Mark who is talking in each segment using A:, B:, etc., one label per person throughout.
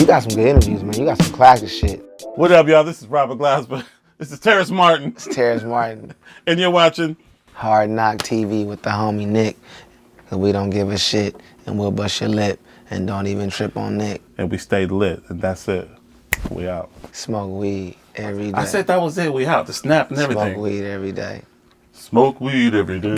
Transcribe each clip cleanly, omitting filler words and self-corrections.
A: you got some good interviews, man. You got some classic shit.
B: What up, y'all? This is Robert Glasper. This is Terrace Martin.
A: It's Terrace Martin.
B: And you're watching
A: Hard Knock TV with the homie Nick. Cause we don't give a shit and we'll bust your lip and don't even trip on Nick.
B: and we stayed lit, and that's it. We out.
A: Smoke weed every day.
B: I said that was it. We out. The snap and everything.
A: Smoke weed every day.
B: Smoke weed every day.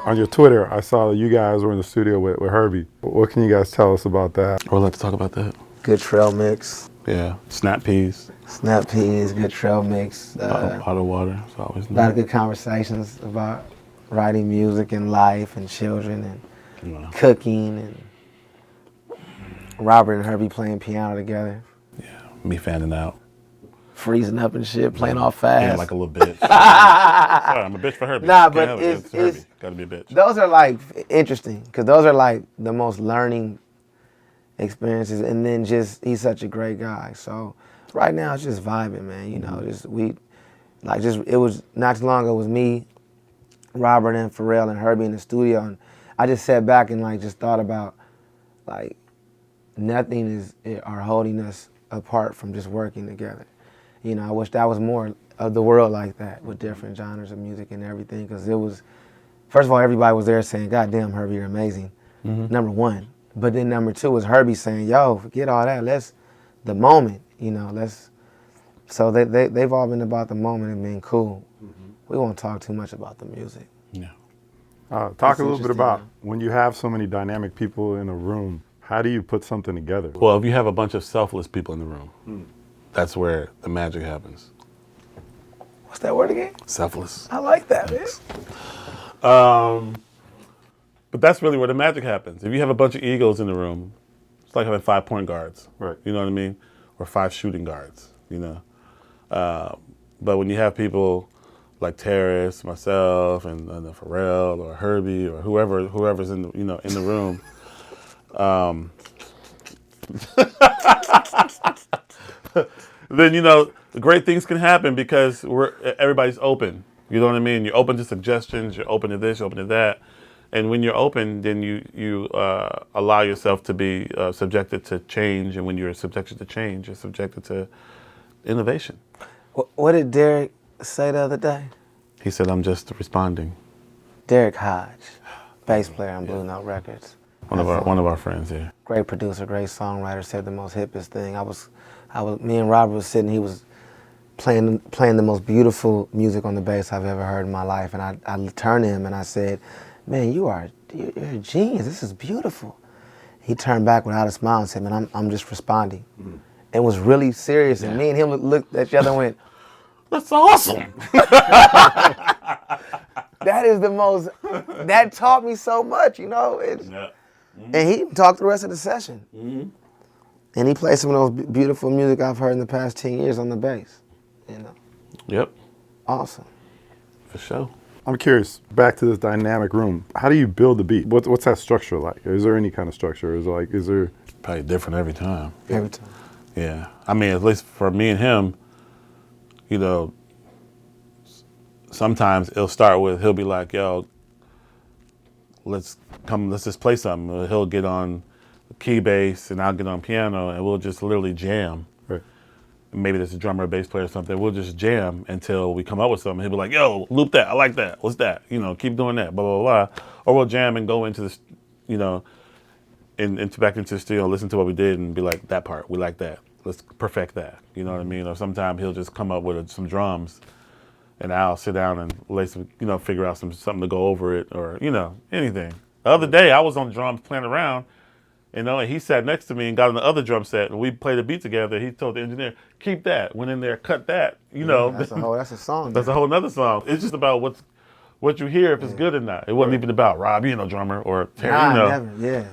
C: On your Twitter, I saw you guys were in the studio with Herbie. What can you guys tell us about that?
B: I would like to talk about that.
A: Good trail mix.
B: Yeah. Snap peas.
A: Snap peas, good trail mix.
B: Bottled water. It's always
A: A lot of
B: nice.
A: good conversations about writing music and life and children and
B: Yeah.
A: cooking and Robert and Herbie playing piano together.
B: Me fanning out.
A: Freezing up and shit, playing all fast.
B: Yeah, like a little bitch. Sorry, I'm a bitch for Herbie.
A: Nah,
B: Can't
A: but
B: help it.
A: it's
B: Herbie. Gotta be a bitch.
A: Those are like interesting because those are like the most learning experiences, and then just he's such a great guy. So right now it's just vibing, man. You know, it was not too long ago. It was me, Robert and Pharrell and Herbie in the studio, and I just sat back and like just thought about like nothing are holding us apart from just working together. You know, I wish that was more of the world like that with different genres of music and everything, because it was, first of all, everybody was there saying, God damn, Herbie, you're amazing, number one. But then number two was Herbie saying, yo, forget all that, let's, the moment, you know, let's, so they've all been about the moment and being cool. We won't talk too much about the music.
B: Yeah.
C: Talk a little bit
A: interesting,
C: about
A: man.
C: when you have so many dynamic people in a room, how do you put something together?
B: Well, if you have a bunch of selfless people in the room, that's where the magic happens.
A: What's that word again?
B: Selfless.
A: I like that, man.
B: But that's really where the magic happens. If you have a bunch of egos in the room, it's like having 5 point guards.
C: Right.
B: You know what I mean? Or 5 shooting guards, you know? But when you have people like Terrace, myself, and Pharrell, or Herbie, or whoever's in the, in the room, then great things can happen because everybody's open. You know what I mean? You're open to suggestions. You're open to this. You're open to that. And when you're open, then you allow yourself to be subjected to change. And when you're subjected to change, you're subjected to innovation.
A: What did Derrick say the other day?
B: He said, "I'm just responding."
A: Derrick Hodge, bass player on Blue Note Records.
B: One of our friends here.
A: Great producer, great songwriter, said the most hippest thing. Me and Robert was sitting, he was playing the most beautiful music on the bass I've ever heard in my life. And I turned to him and I said, man, you're a genius, this is beautiful. He turned back without a smile and said, man, I'm just responding. And was really serious. And me and him looked at each other and went,
B: That's awesome.
A: that is the most, that taught me so much, you know?
B: Yeah.
A: And he talked the rest of the session. And he played some of those beautiful music I've heard in the past 10 years on the bass, you know?
B: Yep.
A: Awesome.
B: For sure.
C: I'm curious, back to this dynamic room, how do you build the beat? What's that structure like? Is there any kind of structure? Is there?
B: Probably different every time.
A: Every time.
B: Yeah. I mean, at least for me and him, sometimes it'll start with, he'll be like, yo, let's just play something. He'll get on key bass and I'll get on piano and we'll just literally jam.
C: Right.
B: Maybe there's a drummer or bass player or something. We'll just jam until we come up with something. He'll be like, yo, loop that. I like that. What's that? Keep doing that, blah, blah, blah. Or we'll jam and go into this, back into the studio, listen to what we did and be like, that part, we like that. Let's perfect that. You know what I mean? Or sometimes he'll just come up with some drums and I'll sit down and lay some, figure out something to go over it or, anything. The other day I was on drums playing around, and he sat next to me and got on the other drum set and we played a beat together. He told the engineer, keep that. Went in there, cut that,
A: That's a song.
B: That's a whole nother song. It's just about what you hear, if it's good or not. It wasn't even about Rob, drummer, or Terry,
A: Never, yeah.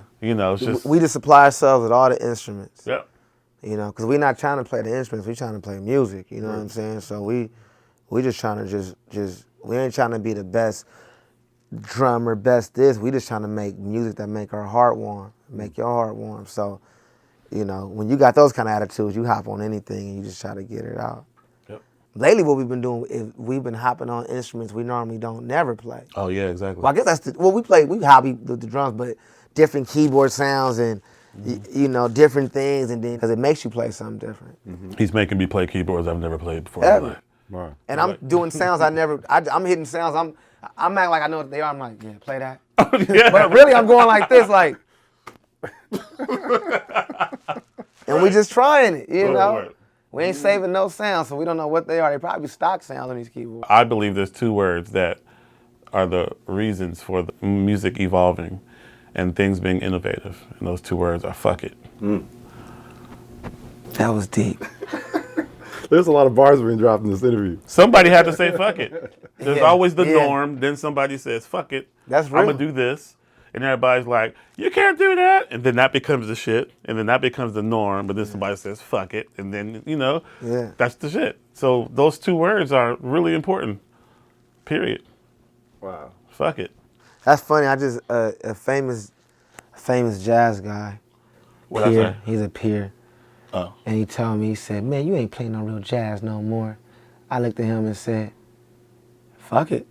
B: It's just.
A: We just supply ourselves with all the instruments.
B: Yeah.
A: Because we're not trying to play the instruments, we're trying to play music, you know what I'm saying? So we just trying to we ain't trying to be the best drummer, best this. We just trying to make music that make our heart warm, make your heart warm. So, when you got those kind of attitudes, you hop on anything and you just try to get it out.
B: Yep.
A: Lately, what we've been doing is we've been hopping on instruments we normally don't never play.
B: Oh yeah, exactly.
A: Well, I guess we hobby the drums, but different keyboard sounds and you know, different things, and then because it makes you play something different.
B: He's making me play keyboards I've never played before.
A: Ever.
C: Wow.
A: And I'm doing sounds I'm hitting sounds. I'm acting like I know what they are. I'm like, yeah, play that.
B: Yeah.
A: But really, I'm going like this, like. And we just trying it, you know.
B: Right.
A: We ain't saving no sounds, so we don't know what they are. They probably stock sounds on these keyboards.
B: I believe there's two words that are the reasons for the music evolving and things being innovative. And those two words are fuck it.
A: That was deep.
C: There's a lot of bars being dropped in this interview.
B: Somebody had to say fuck it. There's
A: Yeah,
B: always the
A: yeah.
B: norm. Then somebody says fuck it.
A: That's real.
B: I'm going to do this. And everybody's like, you can't do that. And then that becomes the shit. And then that becomes the norm. But then somebody says fuck it. And then, you know, that's the shit. So those two words are really important. Period.
C: Wow.
B: Fuck it.
A: That's funny. I just a famous jazz guy.
B: What'd I
A: Peer.
B: say?
A: He's a peer.
B: Oh.
A: And he told me, he said, man, you ain't playing no real jazz no more. I looked at him and said, fuck it.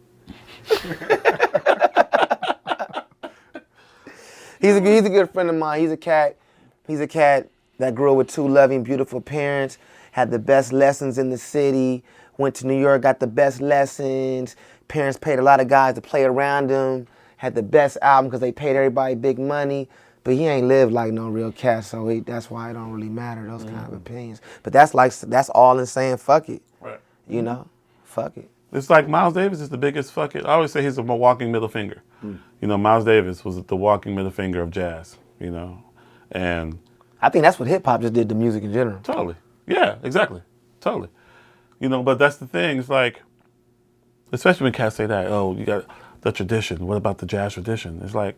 A: He's a good friend of mine. He's a cat that grew up with two loving, beautiful parents, had the best lessons in the city, went to New York, got the best lessons. Parents paid a lot of guys to play around him, had the best album because they paid everybody big money. But he ain't lived like no real cat, so that's why it don't really matter, those kind of opinions. But that's all in saying fuck it.
B: Right.
A: You know? Fuck it.
B: It's like Miles Davis is the biggest fuck it. I always say he's a walking middle finger. You know, Miles Davis was the walking middle finger of jazz, you know. And
A: I think that's what hip hop just did to music in general.
B: totally. Yeah, exactly. Totally. You know, but that's the thing. It's like, especially when cats say that, oh, you got the tradition. What about the jazz tradition? It's like,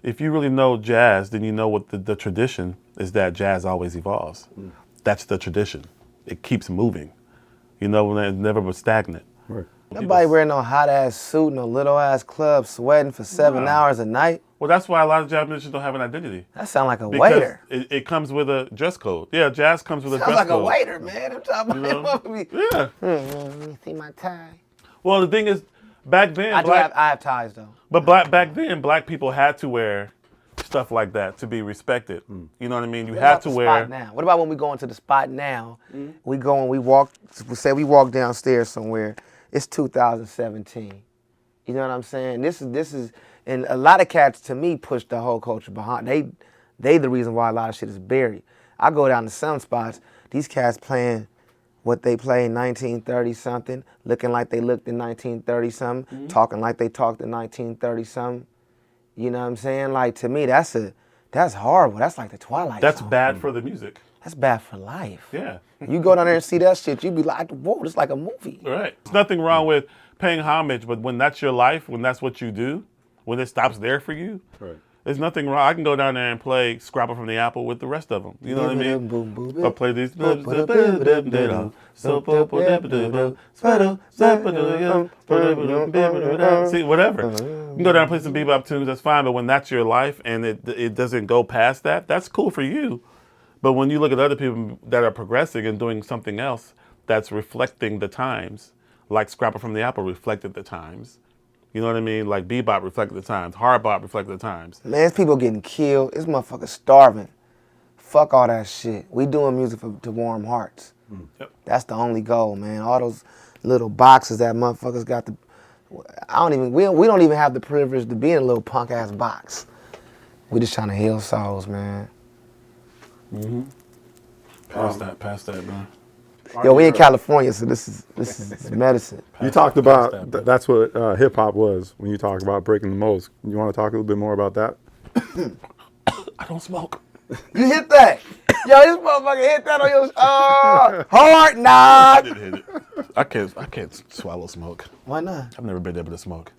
B: if you really know jazz, then you know what the tradition is, that jazz always evolves. That's the tradition. It keeps moving. You know, it never was stagnant.
C: Right.
A: Nobody wearing no hot ass suit, no little ass club, sweating for 7 hours a night.
B: Well, that's why a lot of jazz musicians don't have an identity.
A: That sound like a
B: Because
A: waiter.
B: it comes with a dress code. Yeah, jazz comes with a
A: Sounds
B: dress
A: like
B: code.
A: a waiter, man. I'm talking about
B: Yeah.
A: let me see my tie.
B: Well, the thing is, back then,
A: I have ties though.
B: but back then, black people had to wear stuff like that to be respected. You know what I mean? You
A: What
B: had
A: about
B: to
A: the
B: wear.
A: spot now? What about when we go into the spot now? We go and we walk downstairs somewhere. It's 2017. You know what I'm saying? This is, and a lot of cats to me push the whole culture behind. They the reason why a lot of shit is buried. I go down to some spots. These cats playing what they play in 1930 something, looking like they looked in 1930 something, talking like they talked in 1930 something. You know what I'm saying? Like, to me, that's horrible. That's like the Twilight
B: That's
A: Zone.
B: bad for the music.
A: That's bad for life.
B: Yeah.
A: You go down there and see that shit, you be like, whoa, it's like a movie.
B: Right. There's nothing wrong with paying homage, but when that's your life, when that's what you do, when it stops there for you,
C: Right.
B: there's nothing wrong. I can go down there and play Scrapper from the Apple with the rest of them. You know what I mean? I'll play these. See, whatever. You can go down and play some bebop tunes, that's fine, but when that's your life and it doesn't go past that, that's cool for you. But when you look at other people that are progressing and doing something else that's reflecting the times, like Scrapper from the Apple reflected the times. You know what I mean? Like bebop reflected the times, hard bop reflected the times.
A: Man, there's people getting killed. This motherfucker starving. Fuck all that shit. We doing music to warm hearts.
B: Yep.
A: That's the only goal, man. All those little boxes that motherfuckers got to. We don't even have the privilege to be in a little punk ass box. We just trying to heal souls, man.
B: Pass that, man.
A: Yo, we in California, so this is medicine.
C: You talked about that's what hip hop was when you talk about breaking the molds. You want to talk a little bit more about that?
B: I don't smoke.
A: You hit that. Yo, this motherfucker hit that on your hard
B: I
A: knock.
B: didn't hit it. I can't swallow smoke.
A: Why not?
B: I've never been able to smoke.